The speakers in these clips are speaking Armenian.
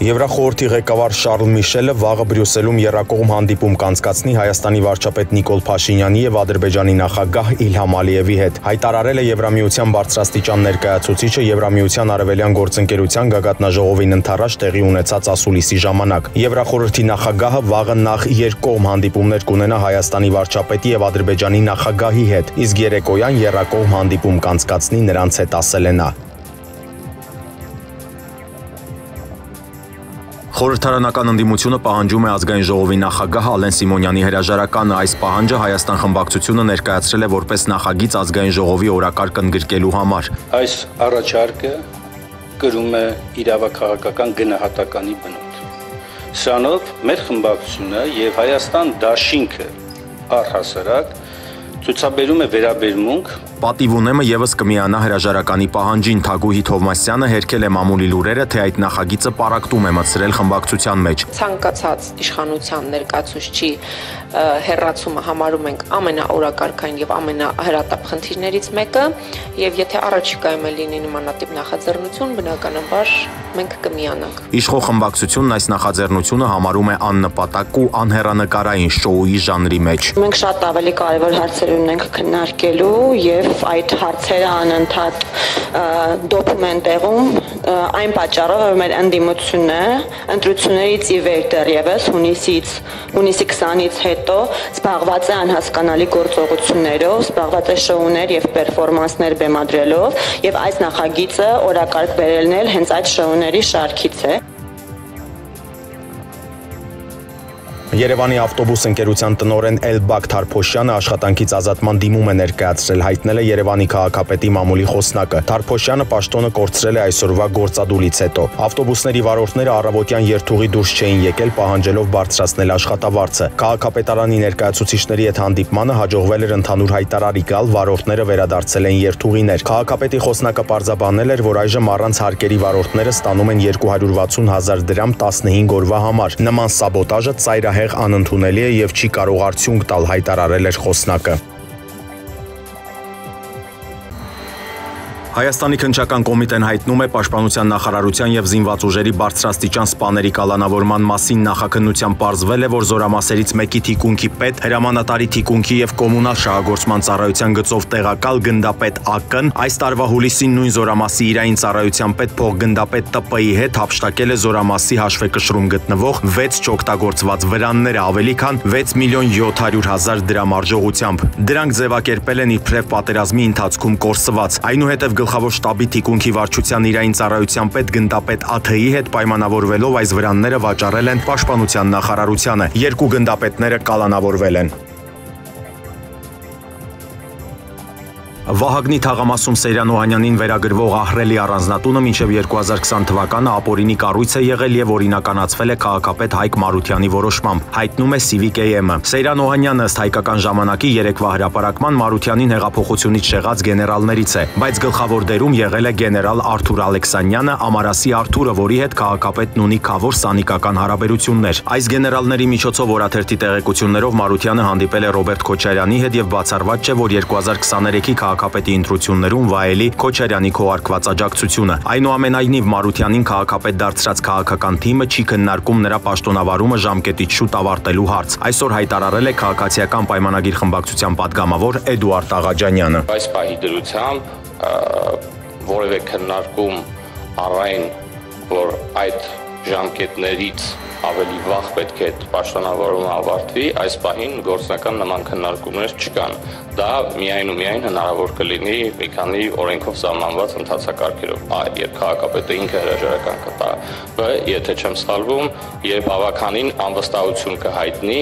Եվրախորհրդի ղեկավար Շարլ Միշելը վաղը Բրյուսելում եռակողմ հանդիպում կանցկացնի Հայաստանի վարչապետ Նիկոլ Փաշինյանի եւ Ադրբեջանի նախագահ Իլհամ Ալիևի հետ։ Հայտարարել է Եվրամիության բարձրաստիճան ներկայացուցիչը Եվրամիության արևելյան գործընկերության գագաթնաժողովին ընդառաջ տեղի ունեցած ասուլիսի ժամանակ։ Եվրախորհրդի նախագահը վաղը նախ երկկողմ հանդիպումներ կունենա Հայաստանի վարչապետի եւ Ադրբեջանի նախագահի հետ, իսկ երեկոյան եռակողմ հանդիպում կանցկացնի նրանց հետ, ասել է նա։ Խորհրդարանական ընդդիմությունը պահանջում է ազգային ժողովի նախագահ Ալեն Սիմոնյանի հրաժարականը։ Այս պահանջը Հայաստան խմբակցությունը ներկայացրել է որպես նախագիծ ազգային ժողովի օրակարգ ընդգրկելու համար։ Այս առաջարկը կրում է իրավաքաղաքական գնահատականի բնույթ։ Սրանով մեր խմբակցությունը եւ Հայաստան դաշինքը առհասարակ ցուցաբերում է վերաբերմունք։ Պատիվ ունեմը եւս կմիանա հրաժարականի պահանջին։ Թագուհի Թովմասյանը հերքել է մամուլի լուրերը, թե այդ նախագիծը պարակտում է մտցրել խմբակցության մեջ։ Ցանկացած իշխանության ներկայացուցչի հերացումը համարում ենք ամենաօրակարգային եւ ամենահրատապ խնդիրներից մեկը, եւ եթե առաջիկայում է լինի նմանատիպ նախաձեռնություն, բնականաբար մենք կմիանանք։ Իշխող խմբակցությունն այս նախաձեռնությունը համարում է աննպատակ ու անհեռանկարային շոուի ժանրի մեջ։ Մենք շատ ավելի կարևոր հարցեր ունենք քննարկելու եւ այդ հարցերը անընդհատ դոկումենտ տեղում այն պատճառով, որ մեր ընդդիմությունը ընտրություններից ի վեր դեռևս հունիսի 20-ից հետո զբաղված է անհասկանալի գործողություններով, զբաղված է շոուներ եւ պերֆորմանսներ բեմադրելով եւ այս նախագիծը օրակարգ բերելն էլ հենց այդ շոուների շարքից է։ Երևանի ավտոբուս ընկերության տնօրեն Էլբակ Թարփոշյանը աշխատանքից ազատման դիմում է ներկայացրել, հայտնել է Երևանի քաղաքապետի մամուլի խոսնակը։ Թարփոշյանը պաշտոնը կորցրել է այսօրվա գործադուլից հետո։ Ավտոբուսների վարորդները առավոտյան երթուղի դուրս չէին եկել, պահանջելով բարձրացնել աշխատավարձը։ Քաղաքապետարանի ներկայացուցիչների հետ հանդիպմանը հաջողվել էր ընդհանուր հայտարարի գալ, վարորդները վերադարձել են երթուղիներ։ Քաղաքապետի խոսնակը պարզաբանել էր, որ այժմ առանց հարկերի վարորդները ստանում են 260,000 դրամ 15 օրվա համար։ Նման սաբոտաժը ծայրահեղ անընդունելի է եւ չի կարող արդյունք տալ, հայտարարել էր խոսնակը։ Հայաստանի քննչական կոմիտեն հայտնում է Պաշտպանության նախարարության եւ զինված ուժերի բարձրաստիճան սպաների կալանավորման մասին նախաքննության պարզվել է, որ զորամասերից մեկի թիկունքի պետ, հրամանատարի թիկունքի եւ կոմունալ շահագործման ծառայության գծով տեղակալ գնդապետ ԱԿ-ն այս տարվա հուլիսին նույն զորամասի իրային ծառայության պետ փոխգնդապետ ՏՊ-ի հետ հափշտակել է զորամասի հաշվեկշռում գտնվող 6 չօգտագործված վրանները ավելի քան 6,700,000 դրամ արժողությամբ։ Դրանք ձևակերպել են իբրև պատերազմի ընթացքում կորսված։ Այնուհետև Գլխավոր շտաբի թիկունքի վարչության իրային ծառայության պետ գնդապետ ԱԹ-ի հետ պայմանավորվելով այս վրանները վաճառել են Պաշտպանության նախարարությանը։ Երկու գնդապետները կալանավորվել են։ Վահագնի թաղամասում Սեյրան Օհանյանին վերագրվող ահռելի առանձնատունը մինչև 2020 թվականը ապօրինի կառույց է եղել եւ օրինականացվել է քաղաքապետ Հայկ Մարությանի որոշմամբ, հայտնում է Civic AM-ը։ Սեյրան Օհանյանը ըստ հայկական ժամանակի երեկվա հրապարակման Մարությանին հեղափոխությունից շեղած գեներալներից է, բայց գլխավոր դերում եղել է գեներալ Արթուր Ալեքսանյանը, Ամարասի Արթուրը, որի հետ քաղաքապետն ունի քավոր սանիկական հարաբերություններ։ Այս գեներալների միջոցով օրաթերթի տեղեկություններով Մարությանը հանդիպել է Ռոբերտ Քոչարյանի հետ եւ բացառված չէ, որ 2023-ի քաղաքապետի ընտրություններում վայելի Քոչարյանի քողարկված աջակցությունը։ Այնուամենայնիվ Մարությանին քաղաքապետ դարձրած քաղաքական թիմը չի քննարկում նրա պաշտոնավարումը ժամկետից շուտ ավարտելու հարց։ Այսօր հայտարարել է քաղաքացիական պայմանագիր խմբակցության պատգամավոր Էդուարդ Աղաջանյանը։ Այս պահի դրությամբ որևէ քննարկում առայն, որ այդ ժամկետներից ավելի վաղ պետք է պաշտոնավարումը ավարտվի, այս պահին գործնական նման քննարկումներ չկան։ Դա միայն ու միայն հնարավոր կլինի մի քանի օրենքով սահմանված ընթացակարգերով։ Երբ քաղաքապետը ինքը հրաժարական կտա, եթե չեմ սխալվում, երբ հավաքանին անվստահություն կհայտնի,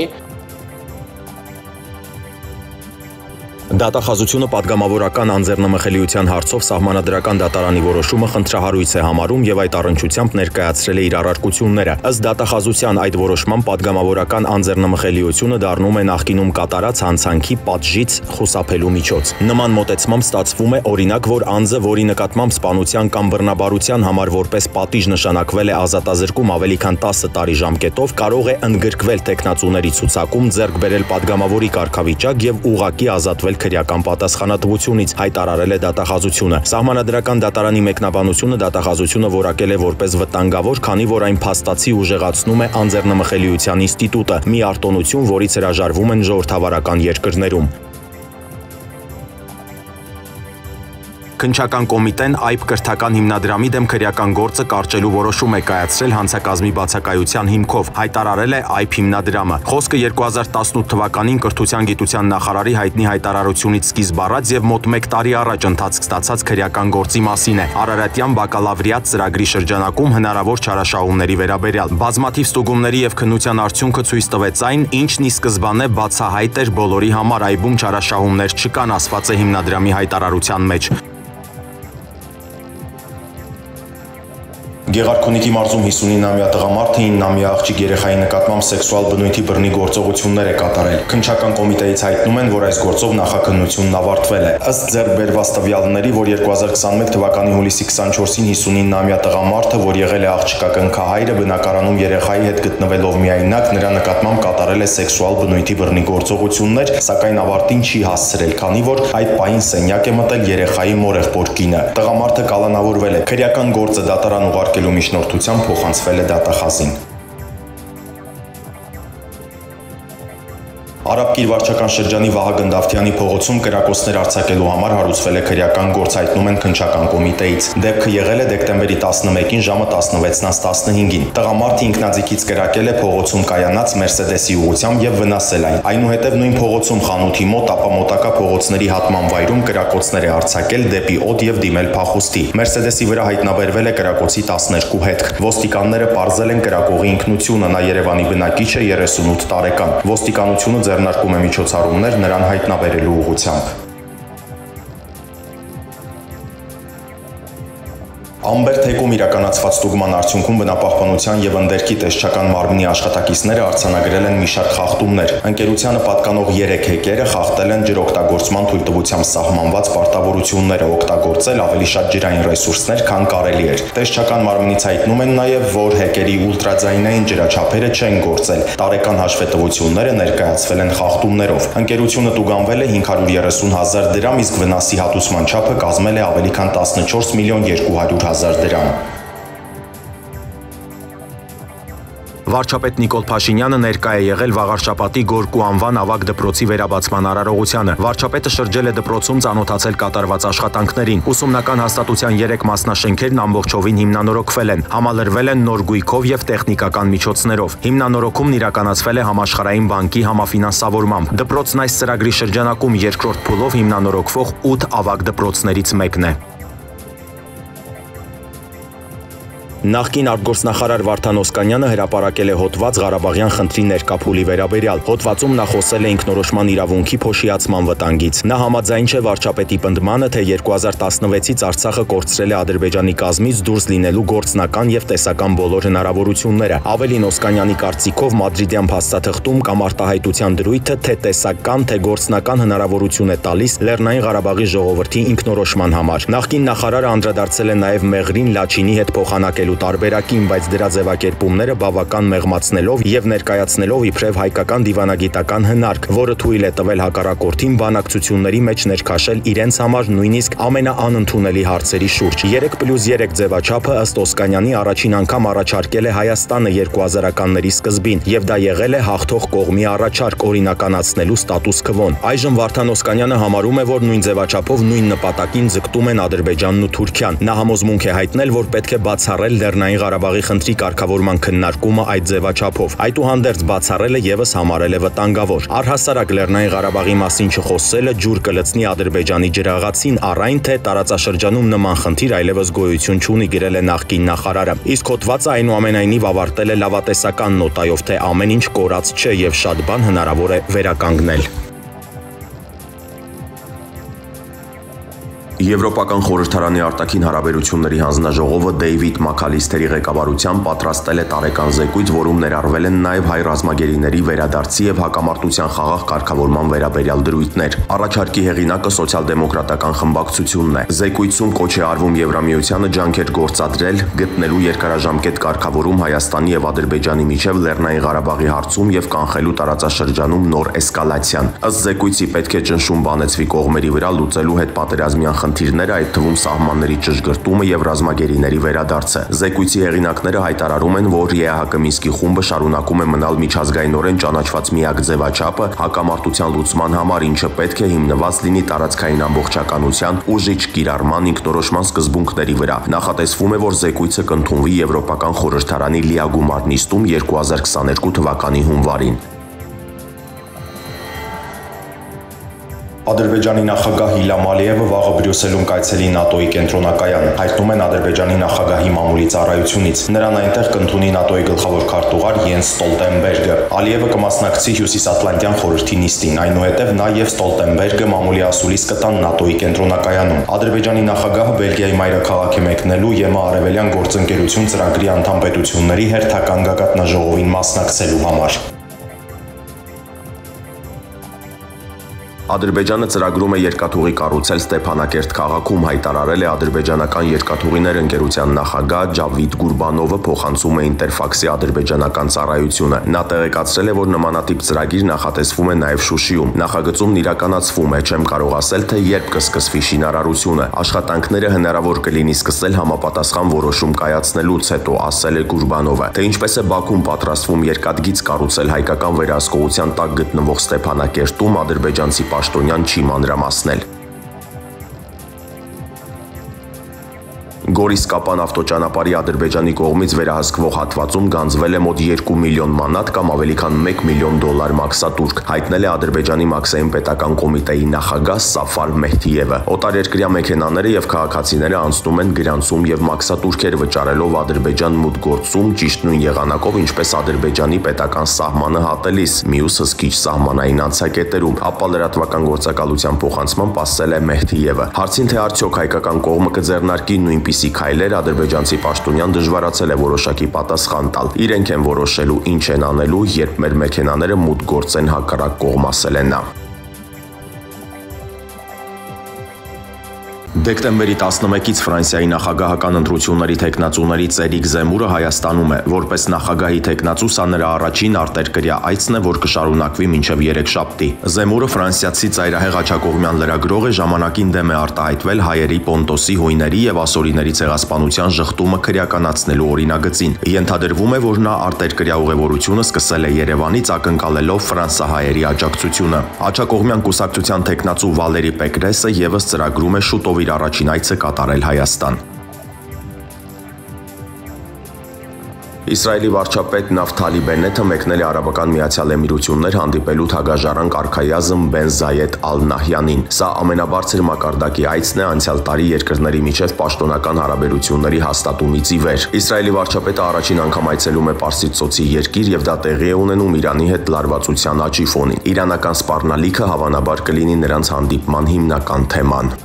Դատախազությունը պատգամավորական անձեռնմխելիության հարցով սահմանադրական դատարանի որոշումը խնդրահարույց է համարում եւ այդ առնչությամբ ներկայացրել է իր առարկությունները։ Ըստ դատախազության այդ որոշման պատգամավորական անձեռնմխելիությունը դառնում է նախկինում կատարած հանցանքի պատժից խուսափելու միջոց։ Նման մոտեցմամբ ստացվում է օրինակ, որ անձը, որի նկատմամբ սպանության կամ բռնաբարության համար որպես պատիժ նշանակվել է ազատազրկում ավելի քան 10 տարի ժամկետով, կարող է ընդգրկվել տեխնացուների ցուցակում, ձեռք բերել պատգամավորի կարգավիճակ եւ ուղղակի ազատվել խուսափել քրեական պատասխանատվությունից, հայտարարել է դատախազությունը։ Սահմանադրական դատարանի մեկնաբանությունը դատախազությունը որակել է որպես վտանգավոր, քանի որ այն փաստացի ուժեղացնում է անձեռնմխելիության ինստիտուտը, մի արտոնություն, որից հրաժարվում են ժողովրդավարական երկրներում։ Քննչական կոմիտեն AIP կրթական հիմնադրամի դեմ քրեական գործը կարճելու որոշում է կայացրել հանցակազմի բացակայության հիմքով, հայտարարել է AIP հիմնադրամը։ Խոսքը 2018 թվականին կրթության գիտության նախարարի հայտնի հայտարարությունից սկիզբ առած եւ մոտ 1 տարի առաջ ընթացք ստացած քրեական գործի մասին է։ Արարատյան բակալավրիատ ծրագրի շրջանակում հնարավոր չարաշահումների վերաբերյալ։ Բազմաթիվ ստուգումների եւ քննության արդյունքը ցույց տվեց այն, ինչն ի սկզբանե բացահայտ էր բոլորի համար, այբում չարաշահումներ չկան, ասված է հիմնադրամի հայտարարության մեջ։ Գեղարքունիքի մարզում 59-ամյա տղամարդը 9-ամյա աղջիկ երեխայի նկատմամբ սեքսուալ բնույթի բռնի գործողություններ է կատարել։ Քննչական կոմիտեից հայտնում են, որ այս գործով նախաքննությունն ավարտվել է։ Ըստ ձեռք բերված տվյալների, որ 2021 թվականի հուլիսի 24-ին 59-ամյա տղամարդը, որ եղել է աղջկա կնքահայրը, բնակարանում երեխայի հետ գտնվելով միայնակ, նրա նկատմամբ կատարել է սեքսուալ բնույթի բռնի գործողություններ, սակայն ավարտին չի հասցրել, քանի որ այդ պահին սենյակ է մտել երեխայի մորեղբոր կինը։ Տղամարդը կալանավորվել է։ Քրեական գործը դատարան ուղարկել միջնորդությամբ փոխանցվել է դատախազին։ Արաբկիր վարչական շրջանի Վահագն Դավթյանի փողոցում կրակոցներ արձակելու համար հարուցվել է քրեական գործ, հայտնում են քննչական կոմիտեից։ Դեպքը եղել է դեկտեմբերի 11-ին ժամը 16:15-ին։ Տղամարդը ինքնաձիգից կրակել է փողոցում կայանած Մերսեդեսի ուղղությամբ եւ վնասել այն։ Այնուհետեւ նույն փողոցում խանութի մոտ ապա մոտակա փողոցների հատման վայրում կրակոցներ է արձակել դեպի օդ եւ դիմել փախուստի։ Մերսեդեսի վրա հայտնաբերվել է կրակոցի 12 հետք։ Ոստիկանները պարզել են կրակողի ինքնությունը, նա Երևանի բնակիչ է, 38 տարեկան։ Ոստիկանությունը ձեռնարկում է միջոցառումներ նրան հայտնաբերելու ուղղությամբ։ Ամբերթեկում իրականացված ստուգման արդյունքում բնապահպանության եւ ընդերքի տեսչական մարմնի աշխատակիցները արձանագրել են մի շարք խախտումներ։ Ընկերությանը պատկանող 3 հեկերը խախտել են ջրօգտագործման թույլտվությամբ սահմանված պարտավորությունները, օգտագործել ավելի շատ ջրային ռեսուրսներ, քան կարելի էր։ Տեսչական մարմնից հայտնում են նաեւ, որ հեկերի ուլտրաձայնային ջրաչափերը չեն գործել։ Տարեկան հաշվետվությունները ներկայացվել են խախտումներով։ Ընկերությունը տուգանվել է 530,000 դրամ, իսկ վնասի հատուցման չափը կազմել է ավելի քան 14 միլիոն 200,000 դրամ։ Վարչապետ Նիկոլ Փաշինյանը ներկա է եղել Վաղարշապատի Գորկու անվան ավագ դպրոցի վերաբացման արարողությանը։ Վարչապետը շրջել է դպրոցում, ծանոթացել կատարված աշխատանքներին։ Ուսումնական հաստատության 3 մասնաշենքերն ամբողջովին հիմնանորոգվել են, համալրվել են նոր գույքով եւ տեխնիկական միջոցներով։ Հիմնանորոգումն իրականացվել է Համաշխարհային բանկի համաֆինանսավորմամբ։ Դպրոցն այս ծրագրի շրջանակում երկրորդ փուլով հիմնանորոգվող 8 ավագ դպրոցներից մեկն է։ Նախկին արտգործնախարար Վարդան Օսկանյանը հրապարակել է հոդված Ղարաբաղյան խնդրի ներկա փուլի վերաբերյալ։ Հոդվածում նա խոսել է ինքնորոշման իրավունքի փոշիացման վտանգից։ Նա համաձայն չէ վարչապետի պնդմանը, թե 2016-ից Արցախը կորցրել է Ադրբեջանի կազմից դուրս լինելու գործնական եւ տեսական բոլոր հնարավորությունները։ Ավելին, Օսկանյանի կարծիքով մադրիդյան փաստաթղթում կամ արտահայտության դրույթը թե տեսական, թե գործնական հնարավորություն է տալիս Լեռնային Ղարաբաղի ժողովրդի ինքնորոշման համար։ Նախկին նախարարը անդրադարձել է նաեւ Մեղրին Լաչինի հետ փոխանակելու տարբերակին, բայց դրա ձևակերպումները բավական մեղմացնելով եւ ներկայացնելով իբրև հայկական դիվանագիտական հնարք, որը թույլ է տվել հակառակորդին բանակցությունների մեջ ներքաշել իրենց համար նույնիսկ ամենաանընդունելի հարցերի շուրջ։ 3+3 ձևաչափը ըստ Օսկանյանի առաջին անգամ առաջարկել է Հայաստանը 2000-ականների սկզբին եւ դա եղել է հաղթող կողմի առաջարկ օրինականացնելու ստատուս քվոն։ Այժմ Վարդան Օսկանյանը համարում է, որ նույն ձևաչափով նույն նպատակին ձգտում են Ադրբեջանն ու Թուրքիան։ Նա համոզմունք է հայտնել, որ պետք է բացառել Լեռնային Ղարաբաղի խնդրի կարգավորման քննարկումը այդ ձևաչափով։ Այդուհանդերձ բացառելը եւս համարել է վտանգավոր։ Առհասարակ Լեռնային Ղարաբաղի մասին չխոսելը ջուր կլցնի Ադրբեջանի ջրաղացին, առայն թե տարածաշրջանում նման խնդիր այլևս գոյություն չունի, գրել է նախկին նախարարը։ Իսկ հոդվածը այնուամենայնիվ ավարտել է լավատեսական նոտայով, թե ամեն ինչ կորած չէ եւ շատ բան հնարավոր է վերականգնել։ Եվրոպական խորհրդարանի արտաքին հարաբերությունների հանձնաժողովը Դեյվիդ Մաքալիստերի ղեկավարությամբ պատրաստել է տարեկան զեկույց, որում ներառվել են նաև հայ ռազմագերիների վերադարձի եւ հակամարտության խաղաղ կարգավորման վերաբերյալ դրույթներ։ Առաջարկի հեղինակը սոցիալ-դեմոկրատական խմբակցությունն է։ Զեկույցում կոչ է արվում Եվրամիությանը ջանքեր գործադրել գտնելու երկարաժամկետ կարգավորում Հայաստանի եւ Ադրբեջանի միջև Լեռնային Ղարաբաղի հարցում եւ կանխելու տարածաշրջանում նոր էսկալացիան։ Ըստ զեկույցի պետք է ճնշում բանեցվի կողմերի վրա լուծելու հետ պատերազմյան խնդիրները, այդ թվում սահմանների ճշգրտումը եւ ռազմագերիների վերադարձը։ Զեկույցի հեղինակները հայտարարում են, որ ԵԱՀԿ Մինսկի խումբը շարունակում է մնալ միջազգայինորեն ճանաչված միակ ձևաչափը հակամարտության լուծման համար, ինչը պետք է հիմնված լինի տարածքային ամբողջականության, ուժիչ կիրառման, ինքնորոշման սկզբունքների վրա։ Նախատեսվում է, որ զեկույցը կընդունվի Եվրոպական խորհրդարանի լիագումար նիստում 2022 թվականի հունվարին։ Ադրբեջանի նախագահ Իլհամ Ալիևը վաղը Բրյուսելում կայցելի ՆԱՏՕ-ի կենտրոնակայան, հայտնում են Ադրբեջանի նախագահի մամուլի ծառայությունից։ Նրան այնտեղ կընդունի ՆԱՏՕ-ի գլխավոր քարտուղար Յենս Ստոլտենբերգը։ Ալիևը կմասնակցի Հյուսիսատլանտյան խորհրդի նիստին, այնուհետև նա եւ Ստոլտենբերգը մամուլի ասուլիս կտան ՆԱՏՕ-ի կենտրոնակայանում։ Ադրբեջանի նախագահը Բելգիայի մայրաքաղաք է մեկնելու ԵՄ Արևելյան գործընկերություն ծրագրի անդամ պետությունների հերթական գագաթնաժողովին մասնակցելու համար։ Ադրբեջանը ծրագրում է երկաթուղի կառուցել Ստեփանակերտ քաղաքում, հայտարարել է ադրբեջանական երկաթուղիներ ընկերության նախագահ Ջավիդ Գուրբանովը, փոխանցում է Ինտերֆաքսի ադրբեջանական ծառայությունը։ Նա տեղեկացրել է, որ նմանատիպ ծրագիր նախատեսվում է նաև Շուշիում։ Նախագծումն իրականացվում է, չեմ կարող ասել, թե երբ կսկսվի շինարարությունը։ Աշխատանքները հնարավոր կլինի սկսել համապատասխան որոշում կայացնելուց հետո, ասել է Գուրբանովը։ Թե ինչպես է Բաքուն պատրաստվում երկաթգիծ կառուցել հայկական վերահսկողության տակ գտնվող Ստեփանակերտում, ադրբեջանցի պաշտոնյան չի մանրամասնել։ Գորիս-Կապան ավտոճանապարհի Ադրբեջանի կողմից վերահսկվող հատվածում գանձվել է մոտ 2 միլիոն մանատ կամ ավելի քան $1 միլիոն մաքսատուրք, հայտնել է Ադրբեջանի Մաքսային պետական կոմիտեի նախագահ Սաֆար Մեհդիևը։ Օտարերկրյա մեքենաները եւ քաղաքացիները անցնում են գրանցում եւ մաքսատուրքեր վճարելով Ադրբեջան մուտք գործում, ճիշտ նույն եղանակով, ինչպես Ադրբեջանի պետական սահմանը հատելիս, մյուս հսկիչ սահմանային անցակետերում, ապա լրատվական գործակալության փոխանցմամբ ասել է Մեհդիևը։ Հարցին թե արդյոք հայկական կողմը կձեռնարկի նույնպես քայլեր, ադրբեջանցի պաշտոնյան դժվարացել է որոշակի պատասխան տալ։ Իրենք են որոշելու ինչ են անելու, երբ մեր մեքենաները մուտք գործեն հակառակ կողմ, ասել է նա։ Դեկտեմբերի 11-ից Ֆրանսիայի նախագահական ընտրությունների թեկնածուներից Էրիկ Զեմուրը Հայաստանում է։ Որպես նախագահի թեկնածու սա նրա առաջին արտերկրյա այցն է, որ կշարունակվի մինչև երեքշաբթի։ Զեմուրը ֆրանսիացի ծայրահեղ աջակողմյան լրագրող է, ժամանակին դեմ է արտահայտվել հայերի, Պոնտոսի, հույների եւ ասորիների ցեղասպանության ժխտումը քրեականացնելու օրինագծին։ Ենթադրվում է, որ նա արտերկրյա ուղևորությունը սկսել է Երևանից, ակնկալելով ֆրանսահայերի աջակցությունը։ Աջակողմյան կուսակցության թեկնածու Վալերի Պեկրեսը եւս ծրագրում է շուտով իր առաջին այցը կատարել Հայաստան։ Իսրայելի վարչապետ Նավթալի Բենեթը մեկնել է Արաբական Միացյալ Էմիրություններ հանդիպելու թագաժառանգ արքայազն Բեն Զայեդ Ալ-Նահյանին։ Սա ամենաբարձր մակարդակի այցն է անցյալ տարի երկրների միջև պաշտոնական հարաբերությունների հաստատումից ի վեր։ Իսրայելի վարչապետը առաջին անգամ այցելում է Պարսից ծոցի երկիր եւ դա տեղի է ունենում Իրանի հետ լարվածության աճի ֆոնին։ Իրանական սպառնալիքը հավանաբար կլինի նրանց հանդիպման հիմնական թեման։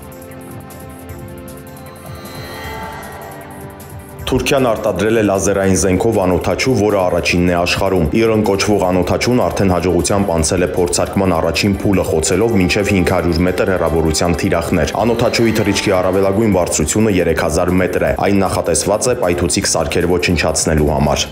Թուրքիան արտադրել է լազերային զենքով անօդաչու, որը առաջինն է աշխարհում։ Իրոն կոչվող անօդաչուն արդեն հաջողությամբ անցել է փորձարկման առաջին փուլը, խոցելով մինչև 500 մետր հեռավորության թիրախներ։ Անօդաչուի թռիչքի առավելագույն բարձրությունը 3000 մետր է։ Այն նախատեսված է պայթուցիկ սարքեր ոչնչացնելու համար։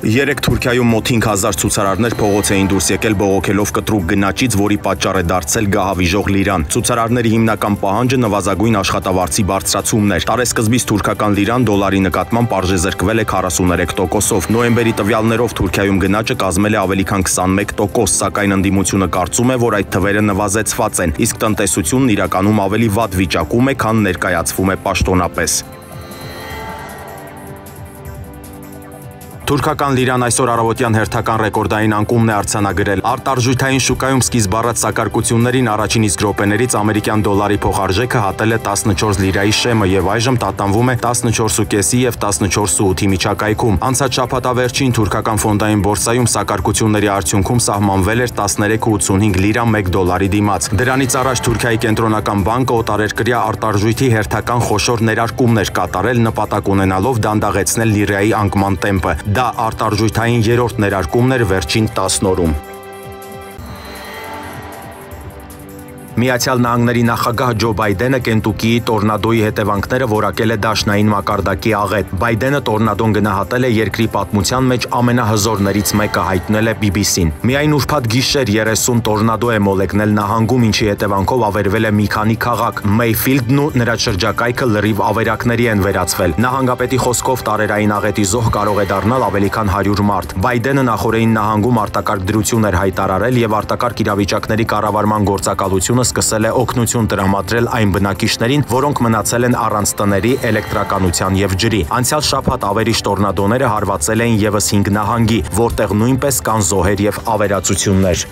Երեք Թուրքիայում մոտ 5000 ցուցարարներ փողոց էին դուրս եկել բողոքելով կտրուկ գնաճից, որի պատճառ է դարձել գահավիժող լիրան։ Ցուցարարների հիմնական պահանջը նվազագույն աշխատավարձի բարձրացումն էր։ Տարեսկզբից թուրքական լիրան դոլարի նկատմամբ արժեզրկվել է 43%-ով։ Նոյեմբերի տվյալներով Թուրքիայում գնաճը կազմել է ավելի քան 21%, սակայն ընդդիմությունը կարծում է, որ այդ թվերը նվազեցված են, իսկ տնտեսությունն իրականում ավելի վատ վիճակում է, քան ներկայացվում է պաշտոնապես։ Թուրքական լիրան այսօր առավոտյան հերթական ռեկորդային անկումն է արձանագրել։ Արտարժույթային շուկայում սկիզբ առած սակարկություններին առաջին իսկ րոպեներից ամերիկյան դոլարի փոխարժեքը հատել է 14 լիրայի շեմը եւ այժմ տատանվում է 14.5-ի եւ 14.8-ի միջակայքում։ Անցած շաբաթավերջին թուրքական ֆոնդային բորսայում սակարկությունների արդյունքում սահմանվել էր 13.85 լիրա 1 դոլարի դիմաց։ Դրանից առաջ Թուրքիայի կենտրոնական բանկը օտարերկրյա արտարժույթի հերթական խոշոր ներարկումներ կատարել նպատակ ունենալով դանդաղեցնել լիրայի անկման տեմպը։ Դա արտարժույթային երրորդ ներարկումն էր վերջին 10 օրում։ Միացյալ Նահանգների նախագահ Ջո Բայդենը Կենտուկիի տորնադոյի հետևանքները որակել է դաշնային մակարդակի աղետ։ Բայդենը տորնադոն գնահատել է երկրի պատմության մեջ ամենահզորներից մեկը, հայտնել է BBC-ն։ Միայն ուրբաթ գիշեր 30 տորնադո է մոլեգնել նահանգում, ինչի հետևանքով ավերվել է մի քանի քաղաք։ Մեյֆիլդն ու նրա շրջակայքը լրիվ ավերակների են վերածվել։ Նահանգապետի խոսքով տարերային աղետի զոհ կարող է դառնալ ավելի քան 100 մարդ։ Բայդենը նախորդին նահանգում արտակարգ դրություն էր հայտարարել եւ արտակարգ իրավիճակների կառավարման գործակալությունը սկսել է օգնություն տրամադրել այն բնակիչներին, որոնք մնացել են առանց տների, էլեկտրականության եւ ջրի։ Անցյալ շաբաթ ավերիչ տորնադոները հարվածել էին եւս 5 նահանգի, որտեղ նույնպես կան զոհեր եւ ավերածություններ։